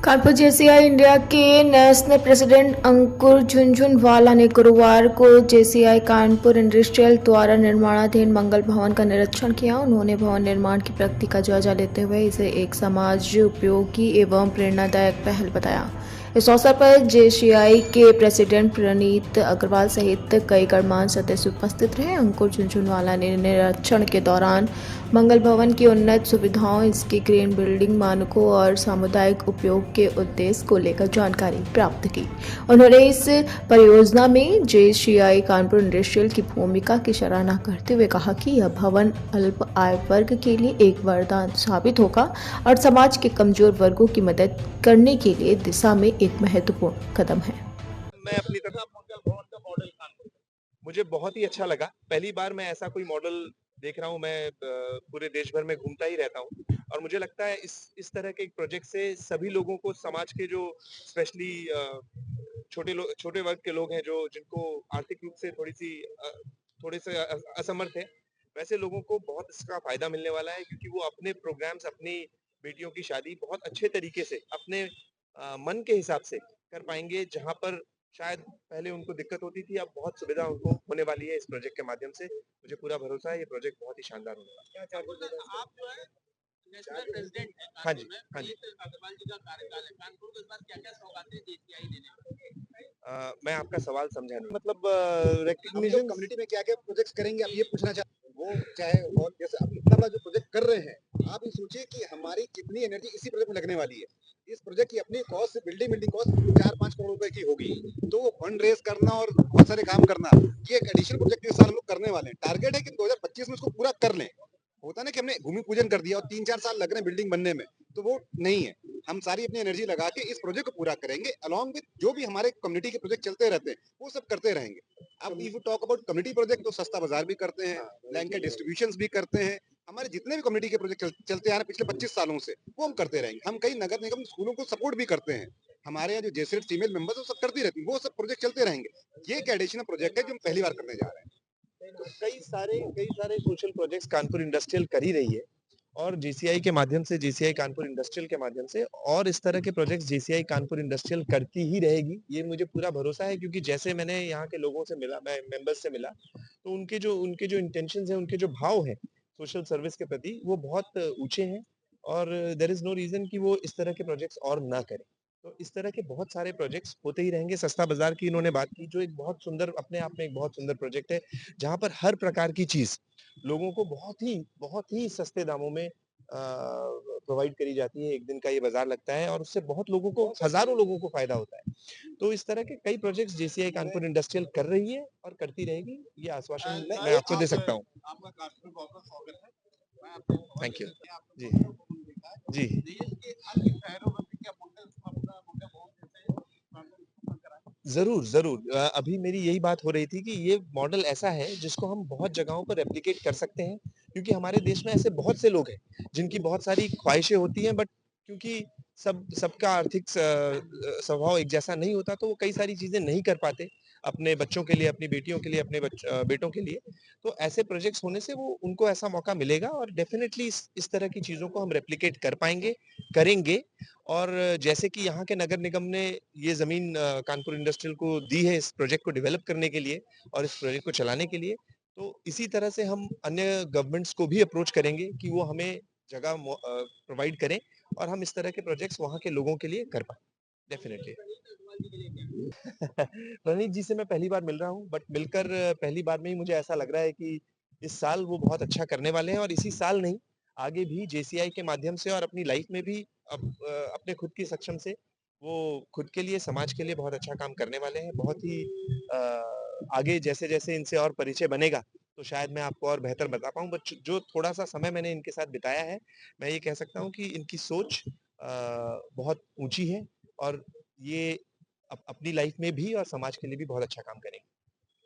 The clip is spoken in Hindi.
कानपुर जेसीआई इंडिया के नेशनल प्रेसिडेंट अंकुर झुनझुनवाला ने गुरुवार को जेसीआई कानपुर इंडस्ट्रियल द्वारा निर्माणाधीन मंगल भवन का निरीक्षण किया। उन्होंने भवन निर्माण की प्रगति का जायजा लेते हुए इसे एक समाज उपयोगी एवं प्रेरणादायक पहल बताया। इस अवसर पर जेसीआई के प्रेसिडेंट प्रणीत अग्रवाल सहित कई गणमान्य सदस्य उपस्थित रहे। अंकुर झुनझुनवाला ने निरीक्षण के दौरान मंगल भवन की उन्नत सुविधाओं, इसकी ग्रीन बिल्डिंग मानकों और सामुदायिक उपयोग के उद्देश्य को लेकर जानकारी प्राप्त की। उन्होंने इस परियोजना में जेसीआई कानपुर इंडस्ट्रियल की भूमिका की सराहना करते हुए कहा कि यह भवन अल्प आय वर्ग के लिए एक वरदान साबित होगा और समाज के कमजोर वर्गों की मदद करने के लिए दिशा में एक महत्वपूर्ण कदम है। मैं अपनी तरफ मंगल भवन का मॉडल कानपुर मुझे बहुत ही अच्छा लगा। पहली बार मैं ऐसा कोई मॉडल देख रहा हूँ। मैं पूरे देश भर में घूमता ही रहता हूँ और मुझे लगता है इस तरह के एक प्रोजेक्ट से सभी लोगों को, समाज के जो स्पेशली छोटे वर्ग के लोग हैं, जो जिनको आर्थिक रूप से थोड़े से असमर्थ है, वैसे लोगों को बहुत इसका फायदा मिलने वाला है, क्योंकि वो अपने प्रोग्राम्स, अपनी बेटियों की शादी बहुत अच्छे तरीके से अपने मन के हिसाब से कर पाएंगे। जहाँ पर शायद पहले उनको दिक्कत होती थी, अब बहुत सुविधा उनको होने वाली है इस प्रोजेक्ट के माध्यम से। मुझे पूरा भरोसा है ये प्रोजेक्ट बहुत ही शानदार होगा। आप जो है नेशनल प्रेसिडेंट है हाँ जी, हाँ जी। अग्रवाल जी का कार्यकाल है कानपुर को, इस बार क्या-क्या सौगातें जेसीआई देने? मैं आपका सवाल समझा नहीं। मतलब रिकग्निशन कम्युनिटी में क्या क्या प्रोजेक्ट्स करेंगे, आप ये पूछना चाहते हैं? वो चाहे, और जैसे आप इतना बड़ा जो प्रोजेक्ट कर रहे हैं, आप ये सोचिए कि हमारी कितनी एनर्जी इसी प्रोजेक्ट में लगने वाली है। इस प्रोजेक्ट की अपनी कॉस्ट, बिल्डिंग कॉस्ट 4-5 करोड़ रुपए की होगी। तो वो फंड रेज करना और बहुत सारे काम करना, ये एक एडिशनल प्रोजेक्ट इस साल हम लोग करने वाले हैं। टारगेट है कि 2025 में इसको पूरा कर लें। होता ना कि हमने भूमि पूजन कर दिया और 3-4 साल लग रहे हैं बिल्डिंग बनने में, तो वो नहीं है। हम सारी अपनी एनर्जी लगा के इस प्रोजेक्ट को पूरा करेंगे, अलॉन्ग विद जो भी हमारे कम्युनिटी के प्रोजेक्ट चलते रहते हैं, वो सब करते रहेंगे। अब if you talk about community project, तो सस्ता बाजार भी करते हैं, ब्लैंकेट डिस्ट्रीब्यूशंस भी करते हैं। हमारे जितने भी कम्युनिटी के प्रोजेक्ट चलते आ रहे हैं पिछले 25 सालों से, वो हम करते रहेंगे। हम कई नगर निगम स्कूलों को सपोर्ट भी करते हैं। हमारे यहाँ जो जेसेट फीमेल मेंबर्स, वो सब करती रहती है, वो सब प्रोजेक्ट चलते रहेंगे। ये एक एडिशनल प्रोजेक्ट है जो हम पहली बार करने जा रहे हैं। तो कई सारे सोशल प्रोजेक्ट्स कानपुर इंडस्ट्रियल कर ही रही है, और जेसीआई के माध्यम से, जेसीआई कानपुर इंडस्ट्रियल के माध्यम से और इस तरह के प्रोजेक्ट्स जेसीआई कानपुर इंडस्ट्रियल करती ही रहेगी। ये मुझे पूरा भरोसा है, क्योंकि जैसे मैंने यहाँ के लोगों से मिला, मैं मेंबर्स से मिला, तो उनके जो इंटेंशंस हैं, उनके जो भाव हैं सोशल सर्विस के प्रति, वो बहुत ऊंचे हैं, और देयर इज नो रीजन कि वो इस तरह के प्रोजेक्ट्स और ना करें। तो इस तरह के बहुत सारे प्रोजेक्ट्स होते ही रहेंगे। सस्ता बाजार की इन्होंने बात की, जो एक बहुत सुंदर, अपने आप में एक बहुत सुंदर प्रोजेक्ट है, जहाँ पर हर प्रकार की चीज लोगों को बहुत ही सस्ते दामों में प्रोवाइड करी जाती है। एक दिन का ये बाजार लगता है और उससे बहुत लोगों को, हजारों लोगों को फायदा होता है। तो इस तरह के कई प्रोजेक्ट्स जेसीआई कानपुर इंडस्ट्रियल कर रही है और करती रहेगी, ये आश्वासन मैं आपको दे सकता हूँ। आपका कानपुर में बहुत स्वागत है। थैंक यू जी जी। देश के अन्य शहरों में भी क्या अपना मंगल भवन जैसे कानपुर कराएं? जरूर जरूर, अभी मेरी यही बात हो रही थी कि ये मॉडल ऐसा है जिसको हम बहुत जगहों पर रेप्लिकेट कर सकते हैं, क्योंकि हमारे देश में ऐसे बहुत से लोग हैं जिनकी बहुत सारी ख्वाहिशें होती हैं, बट क्योंकि सबका आर्थिक स्वभाव एक जैसा नहीं होता, तो वो कई सारी चीजें नहीं कर पाते अपने बच्चों के लिए, अपनी बेटियों के लिए, अपने बेटों के लिए। तो ऐसे प्रोजेक्ट्स होने से वो उनको ऐसा मौका मिलेगा, और डेफिनेटली इस तरह की चीजों को हम रेप्लिकेट कर पाएंगे, करेंगे। और जैसे कि यहाँ के नगर निगम ने ये जमीन कानपुर इंडस्ट्रियल को दी है इस प्रोजेक्ट को डेवलप करने के लिए और इस प्रोजेक्ट को चलाने के लिए, तो इसी तरह से हम अन्य गवर्नमेंट्स को भी अप्रोच करेंगे कि वो हमें जगह प्रोवाइड करें और हम इस तरह के प्रोजेक्ट्स वहाँ के लोगों के लिए कर पाए, डेफिनेटली। प्रणीत जी से मैं पहली बार मिल रहा हूँ, बट मिलकर पहली बार में ही मुझे ऐसा लग रहा है कि इस साल वो बहुत अच्छा करने वाले हैं, और इसी साल नहीं, आगे भी जेसीआई के माध्यम से और अपनी लाइफ में भी अपने खुद की सक्षम से वो खुद के लिए, समाज के लिए बहुत अच्छा काम करने वाले हैं। बहुत ही आगे जैसे जैसे इनसे और परिचय बनेगा, तो शायद मैं आपको और बेहतर बता पाऊँ, बट जो थोड़ा सा समय मैंने इनके साथ बिताया है, मैं ये कह सकता हूँ कि इनकी सोच बहुत ऊंची है, और ये अपनी लाइफ में भी और समाज के लिए भी बहुत अच्छा काम करेंगे।